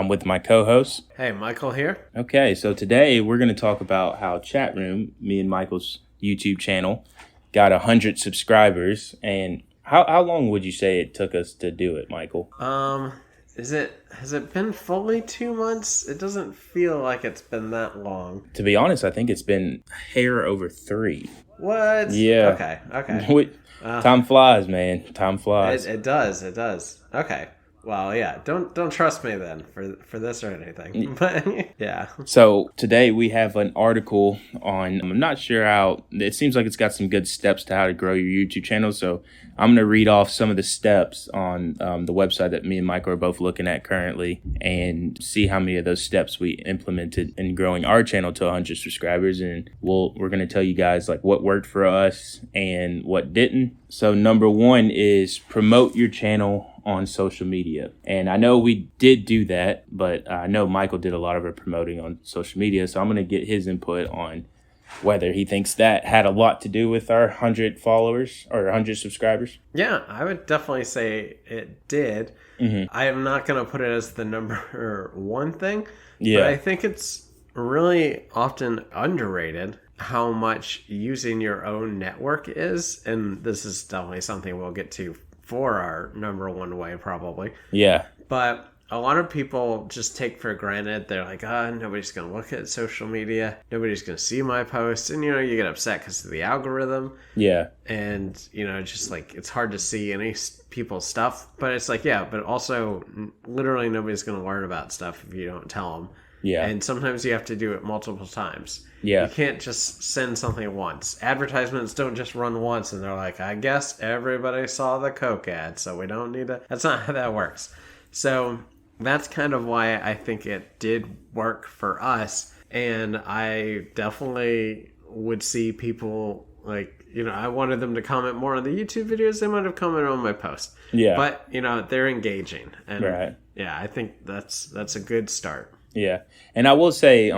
I'm with my co-host. Hey, Michael here. Okay, so today we're going to talk about how Chat Room, me and Michael's YouTube channel, got 100 subscribers. And how long would you say it took us to do it, Michael? Has it been fully 2 months? It doesn't feel like it's been that long. To be honest, I think it's been a hair over 3. What? Yeah. Okay. Time flies, man. Time flies. It does. Okay. Well, yeah. Don't trust me then for this or anything. But yeah. So today we have an article on, I'm not sure how, it seems like it's got some good steps to how to grow your YouTube channel. So I'm going to read off some of the steps on the website that me and Michael are both looking at currently and see how many of those steps we implemented in growing our channel to 100 subscribers. And we're going to tell you guys like what worked for us and what didn't. So number 1 is promote your channel on social media. And I know we did do that, but I know Michael did a lot of our promoting on social media. So I'm going to get his input on whether he thinks that had a lot to do with our 100 followers or 100 subscribers. Yeah, I would definitely say it did. Mm-hmm. I am not going to put it as the number 1 thing, but I think it's really often underrated how much using your own network is. And this is definitely something we'll get to for our number 1 way, probably. Yeah. But a lot of people just take for granted. They're like, nobody's going to look at social media. Nobody's going to see my posts. And, you get upset because of the algorithm. Yeah. And, just like it's hard to see any people's stuff. But it's like, yeah, but also literally nobody's going to learn about stuff if you don't tell them. Yeah. And sometimes you have to do it multiple times. Yeah. You can't just send something once. Advertisements don't just run once and they're like, I guess everybody saw the Coke ad, so we don't need to. That's not how that works. So that's kind of why I think it did work for us. And I definitely would see people like, I wanted them to comment more on the YouTube videos. They might have commented on my post. Yeah. But, they're engaging. And right. Yeah, I think that's a good start. Yeah. And I will say,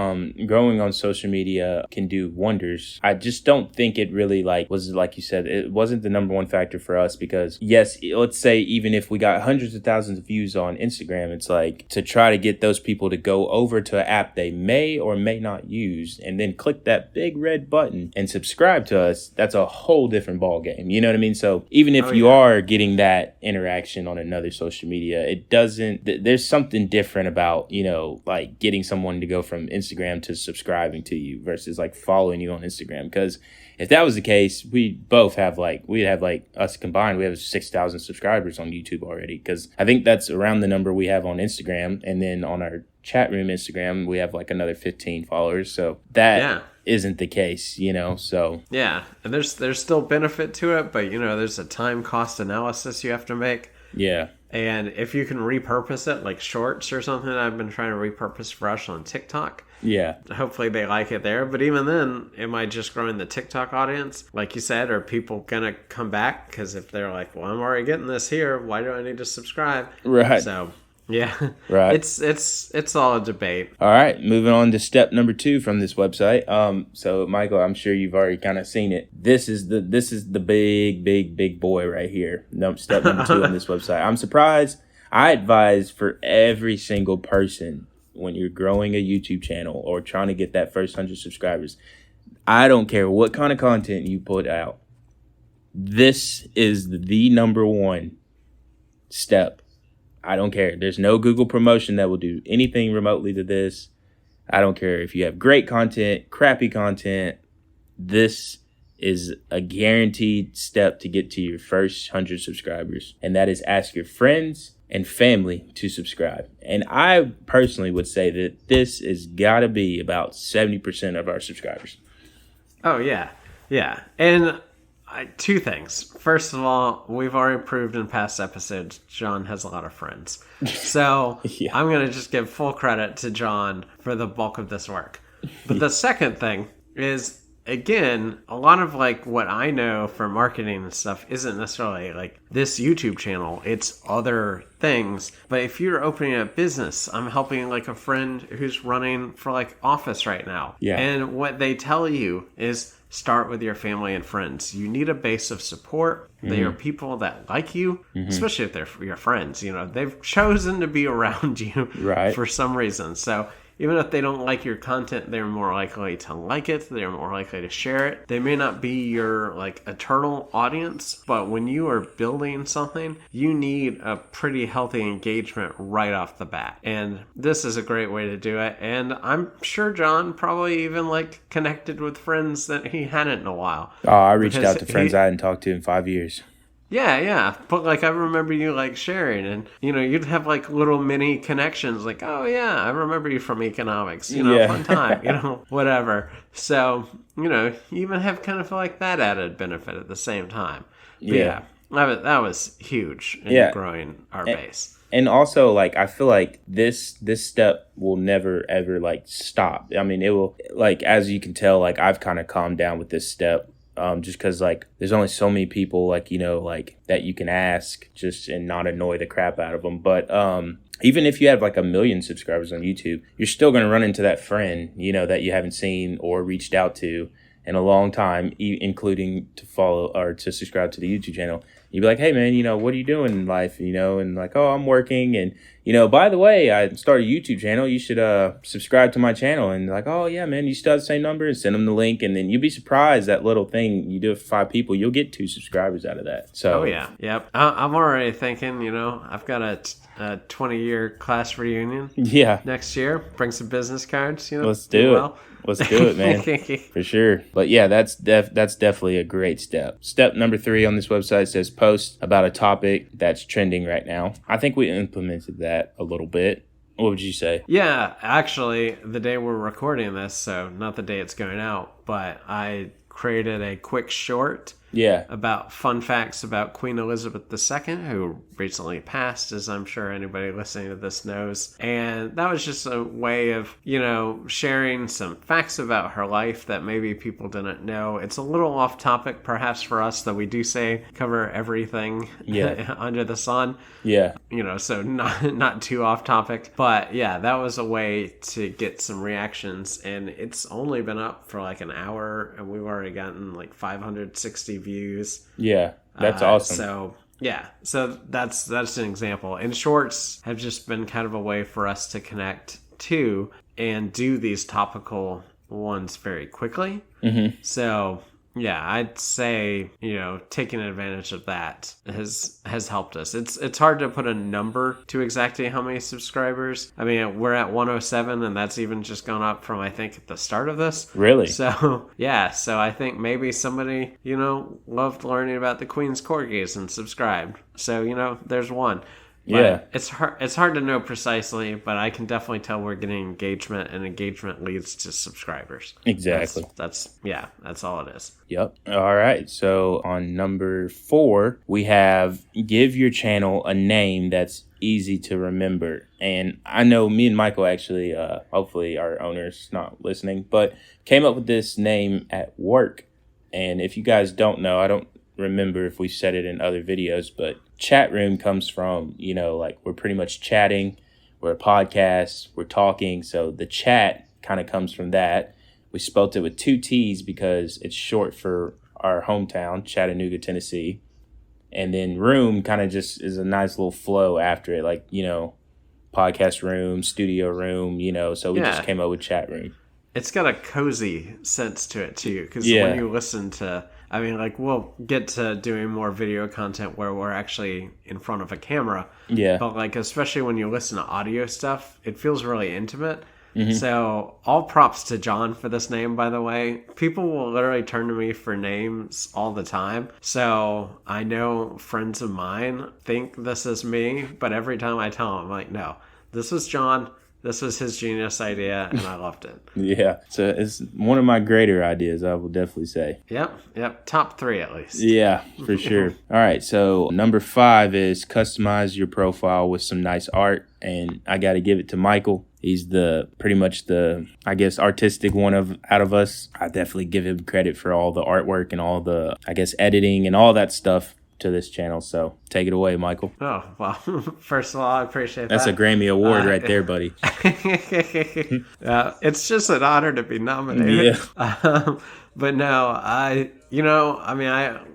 growing on social media can do wonders. I just don't think it really was like you said, it wasn't the number 1 factor for us because yes, let's say even if we got hundreds of thousands of views on Instagram, it's like to try to get those people to go over to an app they may or may not use and then click that big red button and subscribe to us. That's a whole different ball game. You know what I mean? So even if you are getting that interaction on another social media, it doesn't, there's something different about, like getting someone to go from Instagram to subscribing to you versus like following you on Instagram. Because if that was the case, we'd have us combined, we have 6,000 subscribers on YouTube already. Because I think that's around the number we have on Instagram. And then on our chat room Instagram, we have like another 15 followers. So that isn't the case, so. Yeah. And there's still benefit to it, but there's a time cost analysis you have to make. Yeah. And if you can repurpose it, like shorts or something, I've been trying to repurpose for us on TikTok. Yeah. Hopefully they like it there. But even then, am I just growing the TikTok audience? Like you said, are people going to come back? Because if they're like, well, I'm already getting this here, why do I need to subscribe? Right. So, yeah. Right. It's all a debate. All right. Moving on to step number 2 from this website. So Michael, I'm sure you've already kind of seen it. This is the big boy right here. Step number 2 on this website. I'm surprised. I advise for every single person when you're growing a YouTube channel or trying to get that first 100 subscribers, I don't care what kind of content you put out. This is the number 1 step. I don't care. There's no Google promotion that will do anything remotely to this. I don't care if you have great content, crappy content. This is a guaranteed step to get to your first 100 subscribers. And that is ask your friends and family to subscribe. And I personally would say that this has got to be about 70% of our subscribers. Oh, yeah. Yeah. And 2 things. First of all, we've already proved in past episodes John has a lot of friends. So yeah. I'm going to just give full credit to John for the bulk of this work. But the second thing is, again, a lot of what I know from marketing and stuff isn't necessarily this YouTube channel. It's other things. But if you're opening a business, I'm helping a friend who's running for office right now. Yeah. And what they tell you is start with your family and friends. You need a base of support. They are people that like you, especially if they're your friends. You know, they've chosen to be around you for some reason. So even if they don't like your content, they're more likely to like it. They're more likely to share it. They may not be your like eternal audience, but when you are building something, you need a pretty healthy engagement right off the bat. And this is a great way to do it. And I'm sure John probably even like connected with friends that he hadn't in a while. Oh, I reached out to friends I hadn't talked to in 5 years. Yeah. But like, I remember you like sharing and, you know, you'd have like little mini connections like, oh yeah, I remember you from economics, you know, fun time, you know, whatever. So, you know, you even have kind of like that added benefit at the same time. But that was huge in growing our base. And also, like, I feel like this step will never, ever, like, stop. I mean, it will, like, as you can tell, like, I've kind of calmed down with this step. Just because, like, there's only so many people, like, you know, like, that you can ask just and not annoy the crap out of them. But even if you have, like, 1 million subscribers on YouTube, you're still going to run into that friend, you know, that you haven't seen or reached out to in a long time, including to follow or to subscribe to the YouTube channel. You'd be like, hey, man, you know, what are you doing in life? You know, and like, oh, I'm working. And, you know, by the way, I started a YouTube channel. You should subscribe to my channel. And like, oh, yeah, man, you still have the same number? And send them the link. And then you'll be surprised that little thing you do it for 5 people, you'll get 2 subscribers out of that. So, oh, yeah. Yep. I'm already thinking, you know, I've got a 20-year class reunion next year. Bring some business cards, you know. Let's do it. Let's do it, man. For sure. But yeah, that's definitely a great step. Step number 3 on this website says post about a topic that's trending right now. I think we implemented that a little bit. What would you say? Yeah, actually, the day we're recording this, so not the day it's going out, but I created a quick short about fun facts about Queen Elizabeth II, who recently passed, as I'm sure anybody listening to this knows. And that was just a way of, you know, sharing some facts about her life that maybe people didn't know. It's a little off topic, perhaps, for us, though we do say cover everything under the sun. Yeah. You know, so not too off topic. But yeah, that was a way to get some reactions. And it's only been up for like an hour, and we've already gotten like 560 views. Yeah, that's awesome. So that's an example. And shorts have just been kind of a way for us to connect to and do these topical ones very quickly. So yeah, I'd say, you know, taking advantage of that has helped us. It's hard to put a number to exactly how many subscribers. I mean, we're at 107, and that's even just gone up from, I think, at the start of this. Really? So, yeah. So I think maybe somebody, you know, loved learning about the Queen's Corgis and subscribed. So, you know, there's one. But it's hard to know precisely, but I can definitely tell we're getting engagement, and engagement leads to subscribers. Exactly. That's all it is. Yep. All right. So on number 4, we have give your channel a name that's easy to remember. And I know me and Michael actually, hopefully our owner's not listening, but came up with this name at work. And if you guys don't know, I don't remember if we said it in other videos, but chat room comes from, you know, like we're pretty much chatting, we're a podcast, we're talking, so the chat kind of comes from that. We spelt it with 2 T's because it's short for our hometown, Chattanooga, Tennessee, and then room kind of just is a nice little flow after it, like, you know, podcast room, studio room, you know, so we just came up with chat room. It's got a cozy sense to it too, because when you listen to, I mean, like, we'll get to doing more video content where we're actually in front of a camera. Yeah. But, like, especially when you listen to audio stuff, it feels really intimate. So, all props to John for this name, by the way. People will literally turn to me for names all the time. So, I know friends of mine think this is me, but every time I tell them, I'm like, no, this was John. This was his genius idea, and I loved it. Yeah, so it's one of my greater ideas, I will definitely say. Yep. Top 3 at least. Yeah, for sure. All right, so number 5 is customize your profile with some nice art, and I got to give it to Michael. He's pretty much the, I guess, artistic one out of us. I definitely give him credit for all the artwork and all the, I guess, editing and all that stuff to this channel. So take it away, Michael. Oh, well, first of all, I appreciate That's that. a Grammy Award right there, buddy. It's just an honor to be nominated. Yeah. But no, I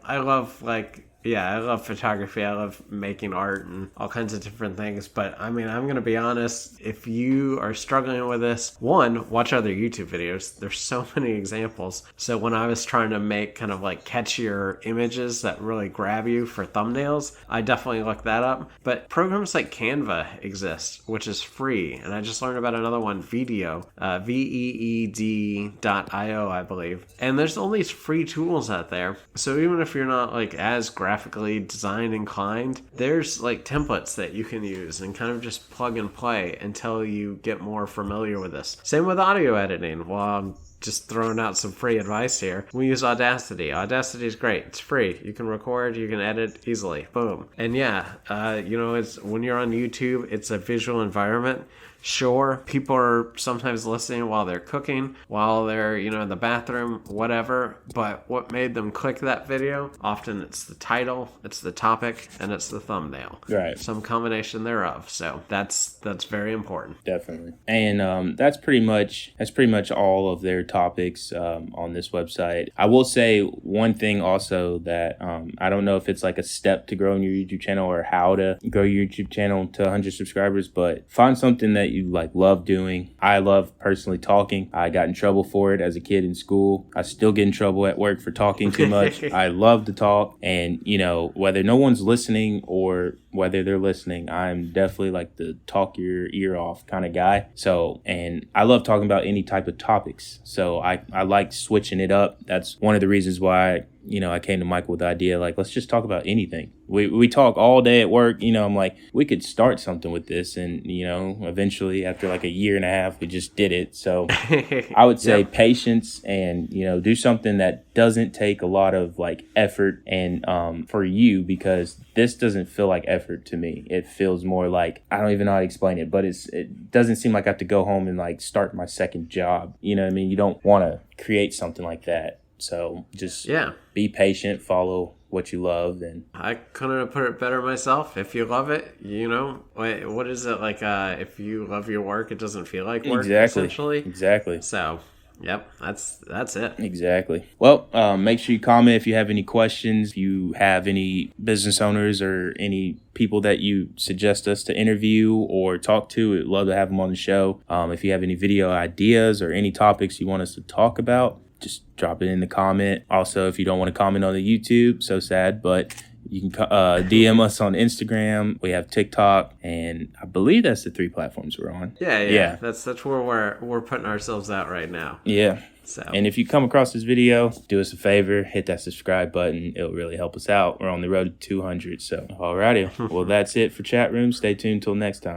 love I love photography. I love making art and all kinds of different things. But I mean, I'm going to be honest. If you are struggling with this, one, watch other YouTube videos. There's so many examples. So when I was trying to make kind of like catchier images that really grab you for thumbnails, I definitely looked that up. But programs like Canva exist, which is free. And I just learned about another one, Veed.io, I believe. And there's all these free tools out there. So even if you're not like as graphically design inclined, there's like templates that you can use and kind of just plug and play until you get more familiar with this. Same with audio editing. Well, I'm just throwing out some free advice here. We use Audacity. Audacity is great. It's free. You can record, you can edit easily. Boom. And it's when you're on YouTube, it's a visual environment. Sure, people are sometimes listening while they're cooking, while they're, in the bathroom, whatever. But what made them click that video? Often it's the title, it's the topic, and it's the thumbnail. Right. Some combination thereof. So that's very important. Definitely. And that's pretty much all of their topics on this website. I will say one thing also that I don't know if it's like a step to growing your YouTube channel or how to grow your YouTube channel to 100 subscribers, but find something that you like love doing. I love personally talking. I got in trouble for it as a kid in school. I still get in trouble at work for talking too much. I love to talk, and whether no one's listening or whether they're listening, I'm definitely like the talk your ear off kind of guy. So, and I love talking about any type of topics. So I like switching it up. That's one of the reasons why I came to Michael with the idea, like, let's just talk about anything. We talk all day at work. I'm like, we could start something with this. And, eventually after like a year and a half, we just did it. So I would say patience and, do something that doesn't take a lot of like effort and for you, because this doesn't feel like effort to me. It feels more like, I don't even know how to explain it, but it doesn't seem like I have to go home and like start my second job. You know what I mean? You don't want to create something like that. So just be patient, follow what you love. And I couldn't have put it better myself. If you love it, what is it like? If you love your work, it doesn't feel like work. Essentially. Exactly. So, yep, that's it. Exactly. Well, make sure you comment if you have any questions. If you have any business owners or any people that you suggest us to interview or talk to, we'd love to have them on the show. If you have any video ideas or any topics you want us to talk about, just drop it in the comment. Also, if you don't want to comment on the YouTube, so sad, but you can DM us on Instagram. We have TikTok, and I believe that's the 3 platforms we're on. Yeah. That's where we're putting ourselves out right now. Yeah. So. And if you come across this video, do us a favor, hit that subscribe button. It'll really help us out. We're on the road to 200. So, alrighty. Well, that's it for Chat Room. Stay tuned till next time.